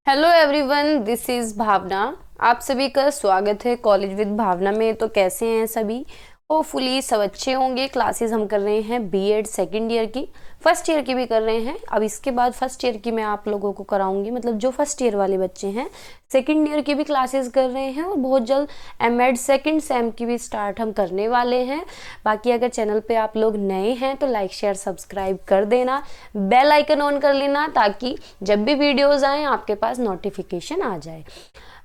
Hello everyone, this is भावना। आप सभी का स्वागत है कॉलेज विद भावना में। तो कैसे हैं सभी? होपफुली सब अच्छे होंगे। क्लासेस हम कर रहे हैं बीएड सेकंड ईयर की, फर्स्ट ईयर की भी कर रहे हैं। अब इसके बाद फर्स्ट ईयर की मैं आप लोगों को कराऊंगी, मतलब जो फर्स्ट ईयर वाले बच्चे हैं सेकंड ईयर की भी क्लासेस कर रहे हैं, और बहुत जल्द एमएड सेकंड सेम की भी स्टार्ट हम करने वाले हैं। बाकी अगर चैनल पे आप लोग नए हैं तो लाइक शेयर सब्सक्राइब कर देना, बेल आइकन ऑन कर लेना, ताकि जब भी वीडियोज़ आएँ आपके पास नोटिफिकेशन आ जाए।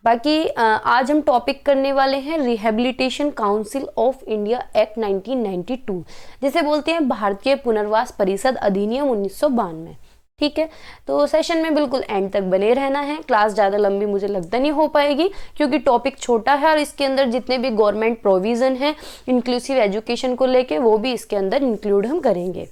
बाकी आज हम टॉपिक करने वाले हैं rehabilitation council of India act 1992, जिसे बोलते हैं भारतीय पुनर्वास परिषद अधिनियम 1992। ठीक है, तो सेशन में बिल्कुल एंड तक बने रहना है। क्लास ज़्यादा लंबी मुझे लगता नहीं हो पाएगी, क्योंकि टॉपिक छोटा है और इसके अंदर जितने भी गवर्नमेंट प्रोविज़न है इंक्लूसिव एजुकेशन को लेके, वो भी इसके अंदर इंक्लूड हम करेंगे।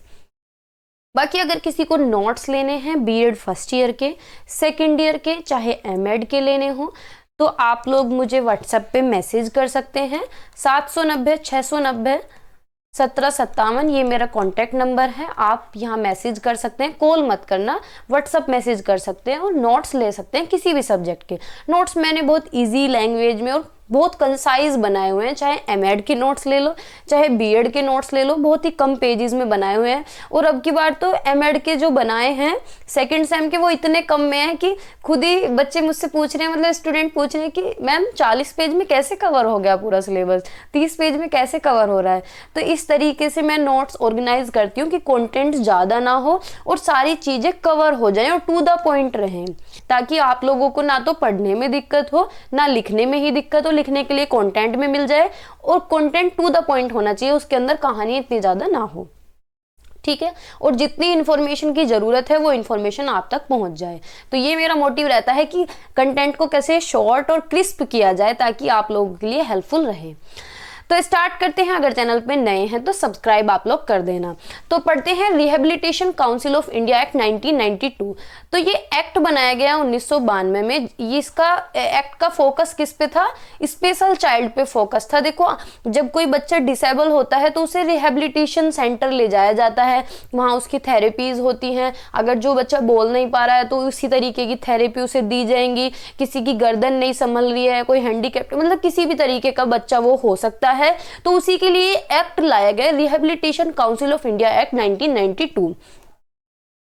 बाकी अगर किसी को नोट्स लेने हैं बीएड फर्स्ट ईयर के, सेकेंड ईयर के, चाहे एमएड के लेने हो, तो आप लोग मुझे व्हाट्सएप पे मैसेज कर सकते हैं। 790-690-1757 ये मेरा कॉन्टैक्ट नंबर है। आप यहाँ मैसेज कर सकते हैं, कॉल मत करना, व्हाट्सएप मैसेज कर सकते हैं और नोट्स ले सकते हैं किसी भी सब्जेक्ट के। नोट्स मैंने बहुत इजी लैंग्वेज में और बहुत कंसाइज बनाए हुए हैं। चाहे एमएड के नोट्स ले लो, चाहे बीएड के नोट्स ले लो, बहुत ही कम पेजेस में बनाए हुए हैं। और अब की बार तो एमएड के जो बनाए हैं सेकंड सेम के, वो इतने कम में हैं कि खुद ही बच्चे मुझसे पूछ रहे हैं, मतलब स्टूडेंट पूछ रहे हैं कि मैम 40 पेज में कैसे कवर हो गया पूरा सिलेबस, 30 पेज में कैसे कवर हो रहा है। तो इस तरीके से मैं नोट्स ऑर्गेनाइज करती हूँ कि कॉन्टेंट ज़्यादा ना हो और सारी चीज़ें कवर हो जाएं और टू द पॉइंट रहें, ताकि आप लोगों को ना तो पढ़ने में दिक्कत हो, ना लिखने में ही दिक्कत हो। लिखने के लिए कंटेंट में मिल जाए, और कंटेंट टू द पॉइंट होना चाहिए, उसके अंदर कहानी इतनी ज्यादा ना हो। ठीक है, और जितनी इन्फॉर्मेशन की जरूरत है वो इन्फॉर्मेशन आप तक पहुंच जाए। तो ये मेरा मोटिव रहता है कि कंटेंट को कैसे शॉर्ट और क्रिस्प किया जाए, ताकि आप लोगों के लिए हेल्पफुल रहे। तो स्टार्ट करते हैं। अगर चैनल पे नए हैं तो सब्सक्राइब आप लोग कर देना। तो पढ़ते हैं rehabilitation council of India act 1992। तो ये एक्ट बनाया गया 1992 में। इसका एक्ट का फोकस किस पे था? स्पेशल चाइल्ड पे फोकस था। देखो, जब कोई बच्चा डिसेबल होता है तो उसे रिहेबिलिटेशन सेंटर ले जाया जाता है, वहाँ उसकी थेरेपीज होती हैं। अगर जो बच्चा बोल नहीं पा रहा है तो उसी तरीके की थेरेपी उसे दी जाएंगी। किसी की गर्दन नहीं संभल रही है, कोई हैंडीकैप्ड, मतलब किसी भी तरीके का बच्चा वो हो सकता है, तो उसी के लिए एक्ट लाया गया, rehabilitation council of India act 1992।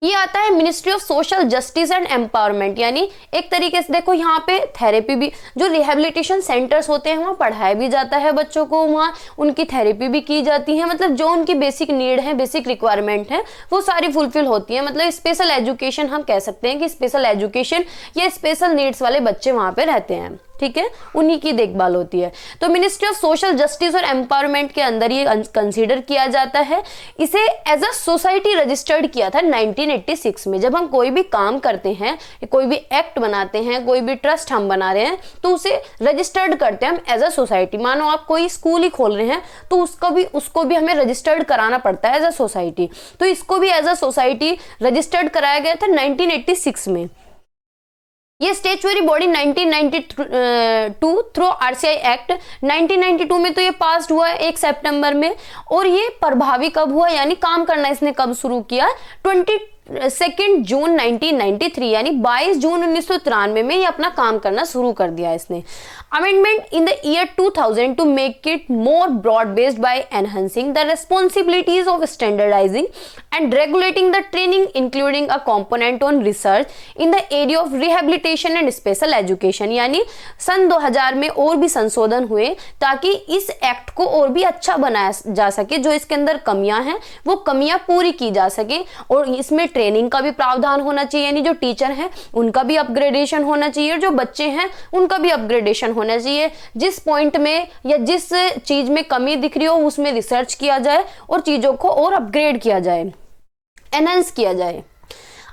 ये आता है ministry of social justice and empowerment. यानी एक तरीके से देखो, यहाँ पे थेरेपी भी, जो रिहेबिलिटेशन सेंटर्स होते हैं वहाँ पढ़ाया भी जाता है बच्चों को, वहाँ उनकी थेरेपी भी की जाती है। मतलब जो उनकी बेसिक नीड है, बेसिक रिक्वायरमेंट है, वो सारी फुलफिल होती है। मतलब स्पेशल एजुकेशन हम कह सकते हैं कि स्पेशल एजुकेशन या स्पेशल नीड्स वाले बच्चे वहाँ पे रहते हैं। ठीक है, उन्हीं की देखभाल होती है। तो मिनिस्ट्री ऑफ सोशल जस्टिस और एम्पावरमेंट के अंदर ये कंसीडर किया जाता है। इसे एज अ सोसाइटी रजिस्टर्ड किया था 1986 में। जब हम कोई भी काम करते हैं, कोई भी एक्ट बनाते हैं, कोई भी ट्रस्ट हम बना रहे हैं, तो उसे रजिस्टर्ड करते हैं हम एज अ सोसाइटी। मानो आप कोई स्कूल ही खोल रहे हैं तो उसको भी हमें रजिस्टर्ड कराना पड़ता है एज अ सोसाइटी। तो इसको भी एज अ सोसाइटी रजिस्टर्ड कराया गया था 1986 में। ये statutory body 1992 through RCI act 1992 में तो ये पास हुआ है 1 सितंबर में। और ये प्रभावी कब हुआ, यानी काम करना इसने कब शुरू किया? 22 जून 1993, यानी 22 जून 1993 में ये अपना काम करना शुरू कर दिया इसने। Amendment in the year 2000 to make it more broad based by enhancing the responsibilities of standardizing and regulating the training, including a component on research in the area of rehabilitation and special education. यानी सन 2000 में और भी संशोधन हुए, ताकि इस act को और भी अच्छा बनाया जा सके। जो इसके अंदर कमियां हैं वो कमियां पूरी की जा सके, और इसमें ट्रेनिंग का भी प्रावधान होना चाहिए। यानी जो टीचर हैं उनका भी अपग्रेडेशन होना चाहिए, और जो बच्चे हैं उनका भी अपग्रेडेशन होना चाहिए। जिस पॉइंट में या जिस चीज में कमी दिख रही हो उसमें रिसर्च किया जाए और चीजों को और अपग्रेड किया जाए, एनहांस किया जाए।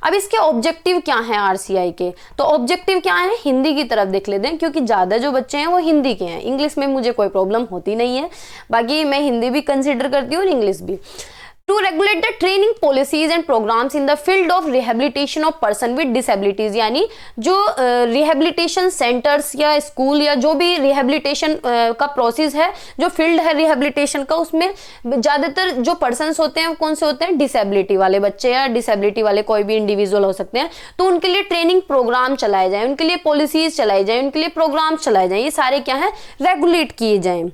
अब इसके ऑब्जेक्टिव क्या हैं आरसीआई के? तो ऑब्जेक्टिव क्या है, हिंदी की तरफ देख लेते हैं, क्योंकि ज़्यादा जो बच्चे हैं वो हिंदी के हैं। इंग्लिश में मुझे कोई प्रॉब्लम होती नहीं है, बाकी मैं हिंदी भी कंसिडर करती हूँ और इंग्लिश भी। To regulate the training policies and programs in the field of rehabilitation of person with disabilities, यानी जो रिहेबिलिटेशन सेंटर्स या स्कूल या जो भी रिहेबिलिटेशन का प्रोसेस है, जो फील्ड है रिहेबिलिटेशन का, उसमें ज़्यादातर जो पर्सन्स होते हैं वो कौन से होते हैं, डिसेबिलिटी वाले बच्चे या डिसेबिलिटी वाले कोई भी इंडिविजुअल हो सकते हैं। तो उनके लिए ट्रेनिंग प्रोग्राम चलाए जाएं, उनके लिए पॉलिसीज चलाई जाएं, उनके लिए प्रोग्राम्स चलाए जाएं, ये सारे क्या है, रेगुलेट किए जाएं।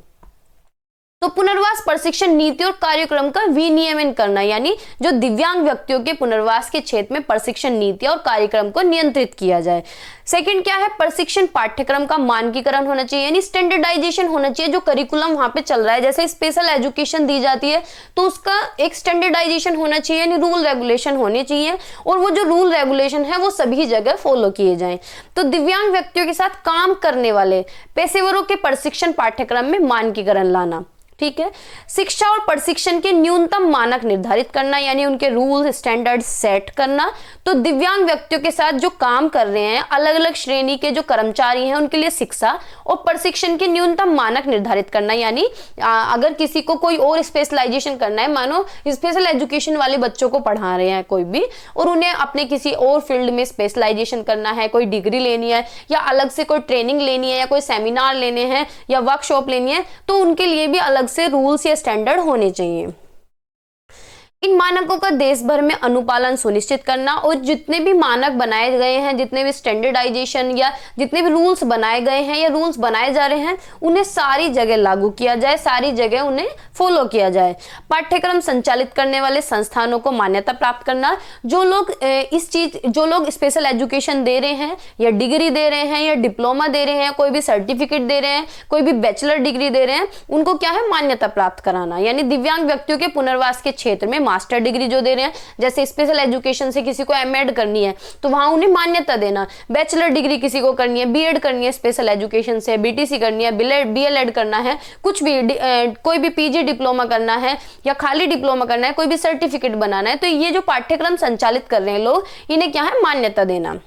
तो पुनर्वास प्रशिक्षण नीति और कार्यक्रम का विनियमन करना, यानी जो दिव्यांग व्यक्तियों के पुनर्वास के क्षेत्र में प्रशिक्षण नीति और कार्यक्रम को नियंत्रित किया जाए। सेकंड क्या है, प्रशिक्षण पाठ्यक्रम का मानकीकरण होना चाहिए, यानी स्टैंडर्डाइजेशन होना चाहिए। जो करिकुलम वहां पे चल रहा है, जैसे स्पेशल एजुकेशन दी जाती है तो उसका एक स्टैंडर्डाइजेशन होना चाहिए, यानी रूल रेगुलेशन होने चाहिए, और वो जो रूल रेगुलेशन है वो सभी जगह फॉलो किए जाएं। तो दिव्यांग व्यक्तियों के साथ काम करने वाले पेशेवरों के प्रशिक्षण पाठ्यक्रम में मानकीकरण लाना, ठीक है। शिक्षा और प्रशिक्षण के न्यूनतम मानक निर्धारित करना, यानी उनके रूल स्टैंडर्ड सेट करना। तो दिव्यांग व्यक्तियों के साथ जो काम कर रहे हैं, अलग अलग श्रेणी के जो कर्मचारी हैं, उनके लिए शिक्षा और प्रशिक्षण के न्यूनतम मानक निर्धारित करना, यानी अगर किसी को कोई और स्पेशलाइजेशन करना है, मानो स्पेशल एजुकेशन वाले बच्चों को पढ़ा रहे हैं कोई भी, और उन्हें अपने किसी और फील्ड में स्पेशलाइजेशन करना है, कोई डिग्री लेनी है या अलग से कोई ट्रेनिंग लेनी है या कोई सेमिनार लेने हैं या वर्कशॉप लेनी है, तो उनके लिए भी अलग से रूल्स या स्टैंडर्ड होने चाहिए। इन मानकों का देश भर में अनुपालन सुनिश्चित करना, और जितने भी मानक बनाए गए हैं, जितने भी स्टैंडर्डाइजेशन या जितने भी रूल्स बनाए गए हैं या रूल्स बनाए जा रहे हैं, उन्हें सारी जगह लागू किया जाए, सारी जगह उन्हें फॉलो किया जाए। पाठ्यक्रम संचालित करने वाले संस्थानों को मान्यता प्राप्त करना, जो लोग स्पेशल एजुकेशन दे रहे हैं या डिग्री दे रहे हैं या डिप्लोमा दे रहे हैं, कोई भी सर्टिफिकेट दे रहे हैं, कोई भी बैचलर डिग्री दे रहे हैं, उनको क्या है, मान्यता प्राप्त कराना। यानी दिव्यांग व्यक्तियों के पुनर्वास के क्षेत्र में मास्टर डिग्री जो दे रहे हैं, जैसे स्पेशल एजुकेशन से किसी को एमएड करनी है तो वहां उन्हें मान्यता देना, बैचलर डिग्री किसी को करनी है, बीएड करनी है स्पेशल एजुकेशन से, बीटीसी करनी है, बीएलएड करना है, कुछ भी कोई भी पीजी डिप्लोमा करना है या खाली डिप्लोमा करना है, कोई भी सर्टिफिकेट बनाना है, तो ये जो पाठ्यक्रम संचालित कर रहे हैं लोग, इन्हें क्या है, मान्यता देना।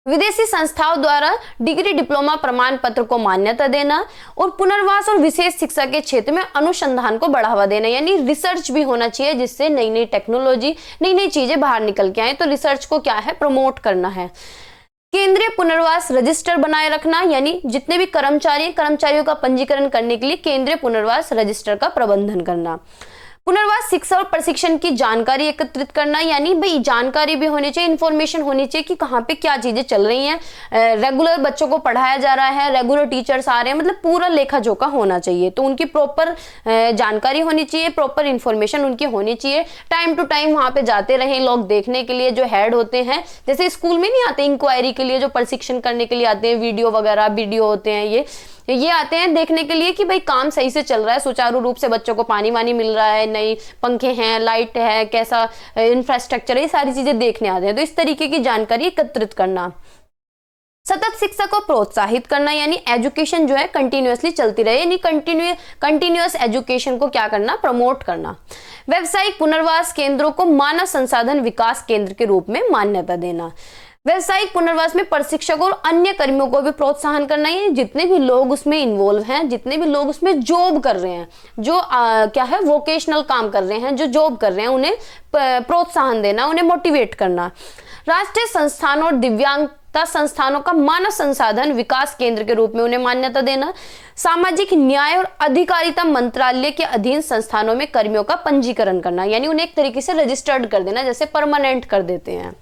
विदेशी संस्थाओं द्वारा डिग्री डिप्लोमा प्रमाण पत्र को मान्यता देना, और पुनर्वास और विशेष शिक्षा के क्षेत्र में अनुसंधान को बढ़ावा देना, यानी रिसर्च भी होना चाहिए, जिससे नई नई टेक्नोलॉजी, नई नई चीजें बाहर निकल के आए, तो रिसर्च को क्या है, प्रमोट करना है। केंद्रीय पुनर्वास रजिस्टर बनाए रखना, यानी जितने भी कर्मचारियों का पंजीकरण करने के लिए केंद्रीय पुनर्वास रजिस्टर का प्रबंधन करना। पुनर्वास शिक्षा और प्रशिक्षण की जानकारी एकत्रित करना, यानी भाई जानकारी भी होनी चाहिए, इंफॉर्मेशन होनी चाहिए कि कहाँ पे क्या चीजें चल रही हैं, रेगुलर बच्चों को पढ़ाया जा रहा है, रेगुलर टीचर्स आ रहे हैं, मतलब पूरा लेखा जोखा होना चाहिए। तो उनकी प्रॉपर जानकारी होनी चाहिए, प्रॉपर इंफॉर्मेशन उनकी होनी चाहिए। टाइम टू टाइम वहां पे जाते रहे लोग देखने के लिए, जो हेड होते हैं, जैसे स्कूल में नहीं आते इंक्वायरी के लिए, जो प्रशिक्षण करने के लिए आते हैं, वीडियो होते हैं, ये आते हैं देखने के लिए कि भाई काम सही से चल रहा है, सुचारू रूप से बच्चों को पानी वानी मिल रहा है, नई पंखे हैं, लाइट है, कैसा इंफ्रास्ट्रक्चर है, ये सारी चीजें देखने आते हैं। तो इस तरीके की जानकारी एकत्रित करना। सतत शिक्षा को प्रोत्साहित करना, यानी एजुकेशन जो है कंटिन्यूअसली चलती रहे, यानी कंटिन्यूअस एजुकेशन को क्या करना, प्रमोट करना। व्यावसायिक पुनर्वास केंद्रों को मानव संसाधन विकास केंद्र के रूप में मान्यता देना। व्यावसायिक पुनर्वास में प्रशिक्षकों और अन्य कर्मियों को भी प्रोत्साहन करना है, जितने भी लोग उसमें इन्वॉल्व हैं, जितने भी लोग उसमें जॉब कर रहे हैं, जो क्या है, वोकेशनल काम कर रहे हैं, जो जॉब कर रहे हैं, उन्हें प्रोत्साहन देना, उन्हें मोटिवेट करना। राष्ट्रीय संस्थानों और दिव्यांगता संस्थानों का मानव संसाधन विकास केंद्र के रूप में उन्हें मान्यता देना। सामाजिक न्याय और अधिकारिता मंत्रालय के अधीन संस्थानों में कर्मियों का पंजीकरण करना, यानी उन्हें एक तरीके से रजिस्टर्ड कर देना, जैसे परमानेंट कर देते हैं।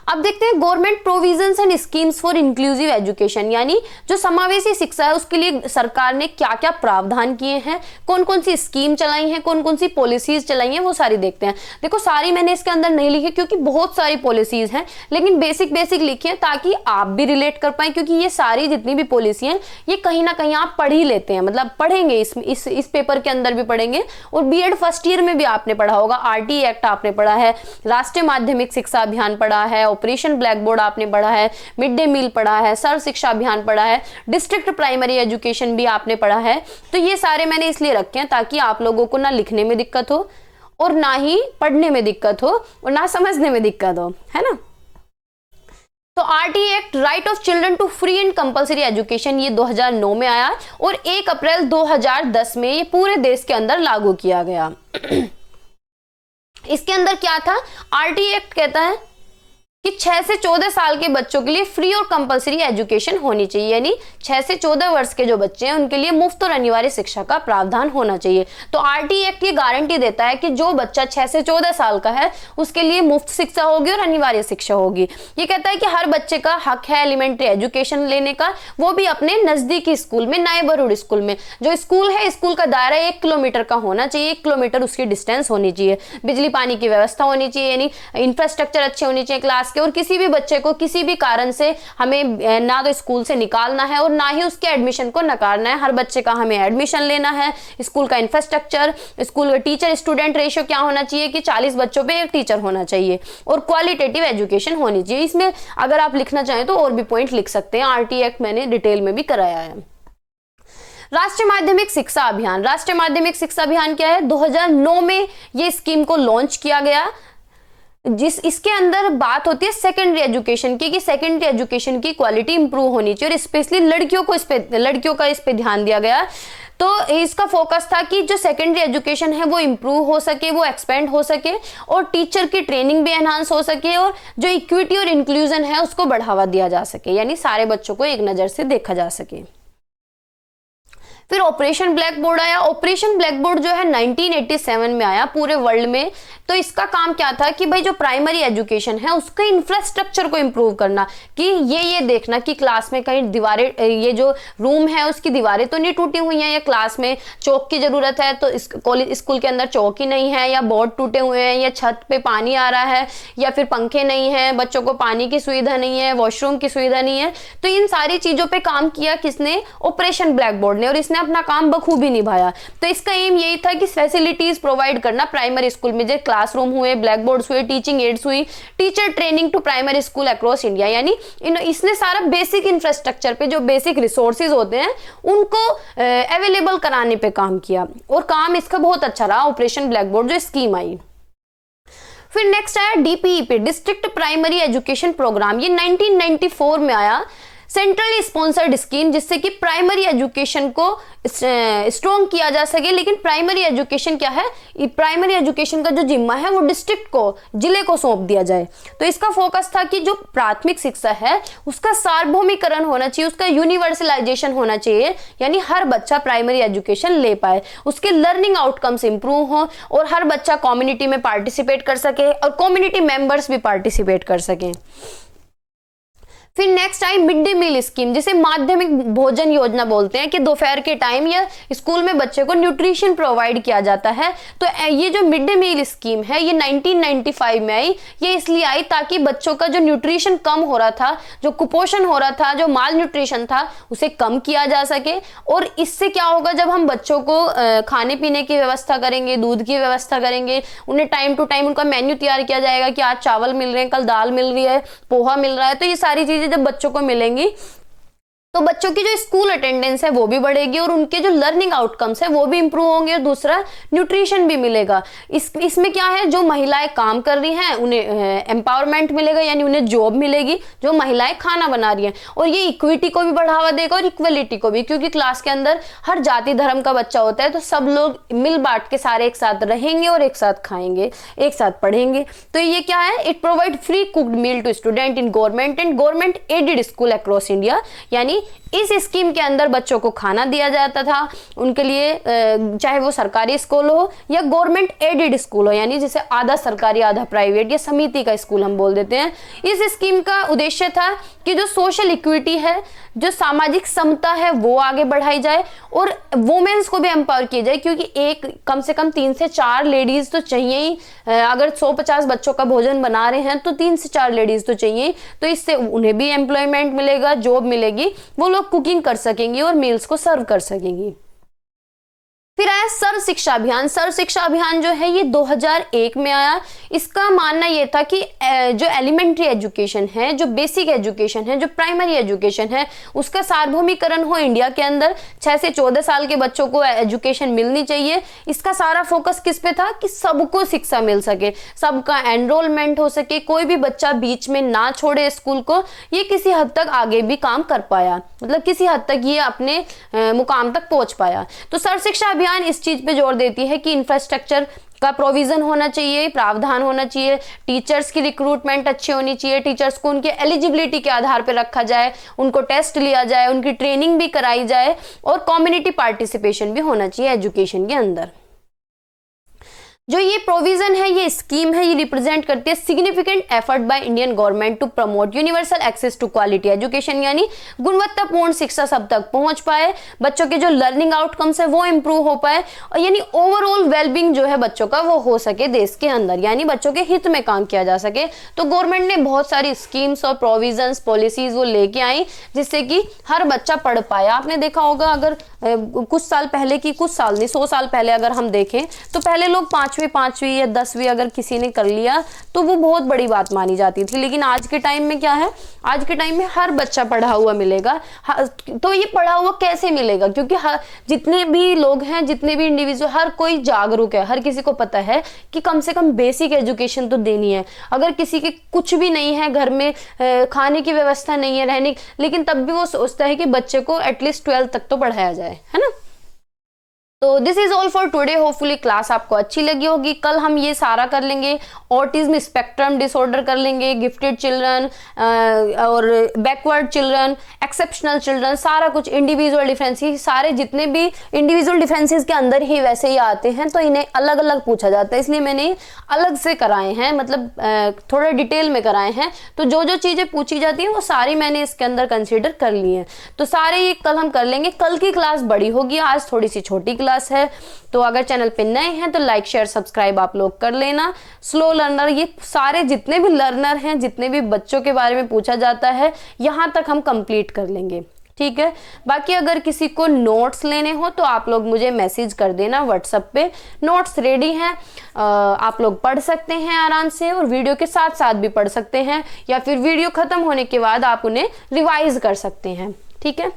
अब देखते हैं government provisions and schemes for inclusive education, यानी जो समावेशी शिक्षा है उसके लिए सरकार ने क्या क्या प्रावधान किए हैं, कौन कौन सी स्कीम चलाई हैं, कौन कौन सी पॉलिसीज चलाई हैं, वो सारी देखते हैं। देखो सारी मैंने इसके अंदर नहीं लिखी क्योंकि बहुत सारी पॉलिसीज हैं, लेकिन बेसिक लिखी है ताकि आप भी रिलेट कर पाए, क्योंकि ये सारी जितनी भी पॉलिसी हैं ये कहीं ना कहीं आप पढ़ ही लेते हैं, मतलब पढ़ेंगे, इस पेपर के अंदर भी पढ़ेंगे, और बीएड फर्स्ट ईयर में भी आपने पढ़ा होगा, आरटी एक्ट आपने पढ़ा है, राष्ट्रीय माध्यमिक शिक्षा अभियान पढ़ा है, ऑपरेशन ब्लैक बोर्ड आपने पढ़ा है, मिड डे मील पढ़ा है, सर्व शिक्षा अभियान पढ़ा है, डिस्ट्रिक्ट प्राइमरी एजुकेशन भी आपने पढ़ा है। तो ये सारे मैंने इसलिए रखे हैं ताकि आप लोगों को ना लिखने में दिक्कत हो और ना ही पढ़ने में दिक्कत हो और ना समझने में दिक्कत हो, है ना। तो RT act right of children to free and compulsory education ये 2009 में आया और 1 अप्रैल 2010 में ये पूरे देश के अंदर लागू किया गया। इसके अंदर क्या था, आरटी एक्ट कहता है कि 6 से 14 साल के बच्चों के लिए फ्री और कंपलसरी एजुकेशन होनी चाहिए, यानी 6 से 14 वर्ष के जो बच्चे हैं उनके लिए मुफ्त और अनिवार्य शिक्षा का प्रावधान होना चाहिए। तो आरटी एक्ट ये गारंटी देता है कि जो बच्चा 6 से 14 साल का है उसके लिए मुफ्त शिक्षा होगी और अनिवार्य शिक्षा होगी। ये कहता है कि हर बच्चे का हक है एलिमेंट्री एजुकेशन लेने का, वो भी अपने नजदीकी स्कूल में, नेबरहुड स्कूल में। जो स्कूल है, स्कूल का दायरा 1 किलोमीटर का होना चाहिए, 1 किलोमीटर उसकी डिस्टेंस होनी चाहिए। बिजली पानी की व्यवस्था होनी चाहिए, यानी इंफ्रास्ट्रक्चर अच्छे होनी चाहिए क्लास और किसी भी बच्चे को किसी भी कारण से हमें ना तो स्कूल से निकालना है और ना ही उसके एडमिशन को नकारना है। हर बच्चे का हमें एडमिशन लेना है। स्कूल का इंफ्रास्ट्रक्चर, स्कूल का टीचर स्टूडेंट रेशियो क्या होना चाहिए कि 40 बच्चों पे 1 टीचर होना चाहिए और क्वालिटेटिव एजुकेशन होनी चाहिए। इसमें अगर आप लिखना चाहें तो और भी पॉइंट लिख सकते हैं, आरटी एक्ट मैंने डिटेल में भी कराया है। राष्ट्रीय माध्यमिक शिक्षा अभियान, राष्ट्रीय माध्यमिक शिक्षा अभियान क्या है, 2009 में ये स्कीम को लॉन्च किया गया। इसके अंदर बात होती है सेकेंडरी एजुकेशन की, कि सेकेंडरी एजुकेशन की क्वालिटी इंप्रूव होनी चाहिए और स्पेशली लड़कियों का इस पे ध्यान दिया गया। तो इसका फोकस था कि जो सेकेंडरी एजुकेशन है वो इंप्रूव हो सके, वो एक्सपेंड हो सके और टीचर की ट्रेनिंग भी एनहांस हो सके और जो इक्विटी और इंक्लूजन है उसको बढ़ावा दिया जा सके, यानी सारे बच्चों को एक नज़र से देखा जा सके। फिर ऑपरेशन ब्लैक बोर्ड आया। ऑपरेशन ब्लैक बोर्ड जो है 1987 में आया पूरे वर्ल्ड में। तो इसका काम क्या था कि भाई जो प्राइमरी एजुकेशन है उसके इंफ्रास्ट्रक्चर को इंप्रूव करना, कि ये देखना कि क्लास में कहीं दीवारें, ये जो रूम है उसकी दीवारें तो नहीं टूटी हुई हैं, या क्लास में चौक की जरूरत है तो स्कूल के अंदर चौक ही नहीं है, या बोर्ड टूटे हुए हैं, या छत पे पानी आ रहा है, या फिर पंखे नहीं है, बच्चों को पानी की सुविधा नहीं है, वॉशरूम की सुविधा नहीं है। तो इन सारी चीजों पे काम किया किसने, ऑपरेशन ब्लैक बोर्ड ने, और इसने अपना काम बखूबी निभाया। तो इसका एम यही था कि फैसिलिटीज प्रोवाइड करना प्राइमरी स्कूल में, जैसे क्लासरूम हुए, ब्लैक बोर्ड्स हुए, टीचिंग एड्स हुई, teacher training to primary school across India, यानी इसने सारा बेसिक इंफ्रास्ट्रक्चर पे जो बेसिक रिसोर्सेज होते हैं उनको अवेलेबल कराने पे काम किया और काम इसका बहुत अच्छा रहा, ऑपरेशन ब्लैक बोर्ड जो स्कीम आई। फिर नेक्स्ट आया DPEP, district primary education programme, ये 1994 में आया। सेंट्रली स्पॉन्सर्ड स्कीम, जिससे कि प्राइमरी एजुकेशन को स्ट्रॉन्ग किया जा सके। लेकिन प्राइमरी एजुकेशन क्या है, प्राइमरी एजुकेशन का जो जिम्मा है वो डिस्ट्रिक्ट को, जिले को सौंप दिया जाए। तो इसका फोकस था कि जो प्राथमिक शिक्षा है उसका सार्वभौमिकरण होना चाहिए, उसका यूनिवर्सलाइजेशन होना चाहिए, यानी हर बच्चा प्राइमरी एजुकेशन ले पाए, उसके लर्निंग आउटकम्स इंप्रूव हो और हर बच्चा कम्युनिटी में पार्टिसिपेट कर सके और कम्युनिटी मेंबर्स भी पार्टिसिपेट कर सकें। फिर नेक्स्ट आई मिड डे मील स्कीम, जिसे माध्यमिक भोजन योजना बोलते हैं, कि दोपहर के टाइम या स्कूल में बच्चे को न्यूट्रिशन प्रोवाइड किया जाता है। तो ये जो मिड डे मील स्कीम है ये 1995 में आई। ये इसलिए आई ताकि बच्चों का जो न्यूट्रिशन कम हो रहा था, जो कुपोषण हो रहा था, जो माल न्यूट्रिशन था, उसे कम किया जा सके। और इससे क्या होगा, जब हम बच्चों को खाने पीने की व्यवस्था करेंगे, दूध की व्यवस्था करेंगे, उन्हें टाइम टू टाइम उनका मेन्यू तैयार किया जाएगा कि आज चावल मिल रहे हैं, कल दाल मिल रही है, पोहा मिल रहा है, तो ये सारी चीजें जब बच्चों को मिलेंगी तो बच्चों की जो स्कूल अटेंडेंस है वो भी बढ़ेगी और उनके जो लर्निंग आउटकम्स है वो भी इंप्रूव होंगे और दूसरा न्यूट्रिशन भी मिलेगा। इसमें क्या है, जो महिलाएं काम कर रही हैं उन्हें एम्पावरमेंट मिलेगा, यानी उन्हें जॉब मिलेगी, जो महिलाएं खाना बना रही हैं। और ये इक्विटी को भी बढ़ावा देगा और इक्वलिटी को भी, क्योंकि क्लास के अंदर हर जाति धर्म का बच्चा होता है, तो सब लोग मिल बांट के सारे एक साथ रहेंगे और एक साथ खाएंगे, एक साथ पढ़ेंगे। तो ये क्या है, it provide free cooked meal to student in government and government aided school across India, यानी इस स्कीम के अंदर बच्चों को खाना दिया जाता था उनके लिए, चाहे वो सरकारी स्कूल हो या गवर्नमेंट एडेड स्कूल हो, यानी जैसे आधा सरकारी आधा प्राइवेट या समिति का स्कूल हम बोल देते हैं। इस स्कीम का उद्देश्य था कि जो सोशल इक्विटी है, जो सामाजिक समता है वो आगे बढ़ाई जाए और वुमेन्स को भी एम्पावर किया जाए, क्योंकि एक कम से कम 3 से 4 लेडीज तो चाहिए ही। अगर 150 बच्चों का भोजन बना रहे हैं तो 3 से 4 लेडीज तो चाहिए। तो इससे उन्हें भी एम्प्लॉयमेंट मिलेगा, जॉब मिलेगी, वो लोग कुकिंग कर सकेंगी और मील्स को सर्व कर सकेंगी। फिर आया सर्व शिक्षा अभियान। सर्व शिक्षा अभियान जो है ये 2001 में आया। इसका मानना ये था कि जो एलिमेंट्री एजुकेशन है, जो बेसिक एजुकेशन है, जो प्राइमरी एजुकेशन है, उसका सार्वभौमिकरण हो इंडिया के अंदर। 6 से 14 साल के बच्चों को एजुकेशन मिलनी चाहिए। इसका सारा फोकस किस पे था कि सबको शिक्षा मिल सके, सबका एनरोलमेंट हो सके, कोई भी बच्चा बीच में ना छोड़े स्कूल को। ये किसी हद तक आगे भी काम कर पाया, मतलब किसी हद तक ये अपने मुकाम तक पहुंच पाया। तो सर्व शिक्षा अभियान इस चीज पे जोर देती है कि इंफ्रास्ट्रक्चर का प्रोविजन होना चाहिए, प्रावधान होना चाहिए, टीचर्स की रिक्रूटमेंट अच्छी होनी चाहिए, टीचर्स को उनके एलिजिबिलिटी के आधार पर रखा जाए, उनको टेस्ट लिया जाए, उनकी ट्रेनिंग भी कराई जाए और कम्युनिटी पार्टिसिपेशन भी होना चाहिए एजुकेशन के अंदर। जो ये प्रोविजन है, ये स्कीम है, ये रिप्रेजेंट करती है significant effort by Indian government to promote universal access to quality education, यानी गुणवत्तापूर्ण शिक्षा सब तक पहुंच पाए, बच्चों के जो लर्निंग आउटकम्स है वो इंप्रूव हो पाए, और यानी ओवरऑल वेलबींग जो है बच्चों का वो हो सके देश के अंदर, यानी बच्चों के हित में काम किया जा सके। तो गवर्नमेंट ने बहुत सारी स्कीम्स और प्रोविजंस, पॉलिसीज वो लेके आई जिससे कि हर बच्चा पढ़ पाया। आपने देखा होगा, अगर कुछ साल पहले की, कुछ साल नहीं 100 साल पहले अगर हम देखें तो पहले लोग पांचवी या 10वीं अगर किसी ने कर लिया तो वो बहुत बड़ी बात मानी जाती थी। लेकिन आज के टाइम में क्या है, आज के टाइम में हर बच्चा पढ़ा हुआ मिलेगा। तो ये पढ़ा हुआ कैसे मिलेगा, क्योंकि जितने भी लोग हैं, जितने भी इंडिविजुअल, हर कोई जागरूक है, हर किसी को पता है कि कम से कम बेसिक एजुकेशन तो देनी है। अगर किसी के कुछ भी नहीं है, घर में खाने की व्यवस्था नहीं है, रहने, लेकिन तब भी वो सोचता है कि बच्चे को एटलीस्ट 12th तक तो पढ़ाया जाए, है ना। तो this is all for today. Hopefully class आपको अच्छी लगी होगी। कल हम ये सारा कर लेंगे, ऑटिज्म स्पेक्ट्रम डिसऑर्डर कर लेंगे, गिफ्टेड चिल्ड्रन और बैकवर्ड चिल्ड्रन, एक्सेप्शनल चिल्ड्रन, सारा कुछ, इंडिविजुअल डिफरेंसेस, सारे जितने भी इंडिविजुअल डिफरेंसेस के अंदर ही वैसे ही आते हैं, तो इन्हें अलग अलग पूछा जाता है, इसलिए मैंने अलग से कराए हैं, मतलब थोड़ा डिटेल में कराए हैं। तो जो जो चीज़ें पूछी जाती हैं वो सारी मैंने इसके अंदर कंसिडर कर ली हैं। तो सारे ये कल हम कर लेंगे। कल की क्लास बड़ी होगी, आज थोड़ी सी छोटी क्लास है। तो अगर चैनल पे नए हैं तो लाइक शेयर सब्सक्राइब आप लोग कर लेना। स्लो लर्नर, ये सारे जितने भी लर्नर हैं, जितने भी बच्चों के बारे में पूछा जाता है, यहाँ तक हम कंप्लीट कर लेंगे, ठीक है। बाकी अगर किसी को नोट्स लेने हो तो आप लोग मुझे मैसेज कर देना व्हाट्सएप पे। नोट्स रेडी हैं, आप लोग पढ़ सकते हैं आराम से, और वीडियो के साथ साथ भी पढ़ सकते हैं, या फिर वीडियो खत्म होने के बाद आप उन्हें रिवाइज कर सकते हैं, ठीक है।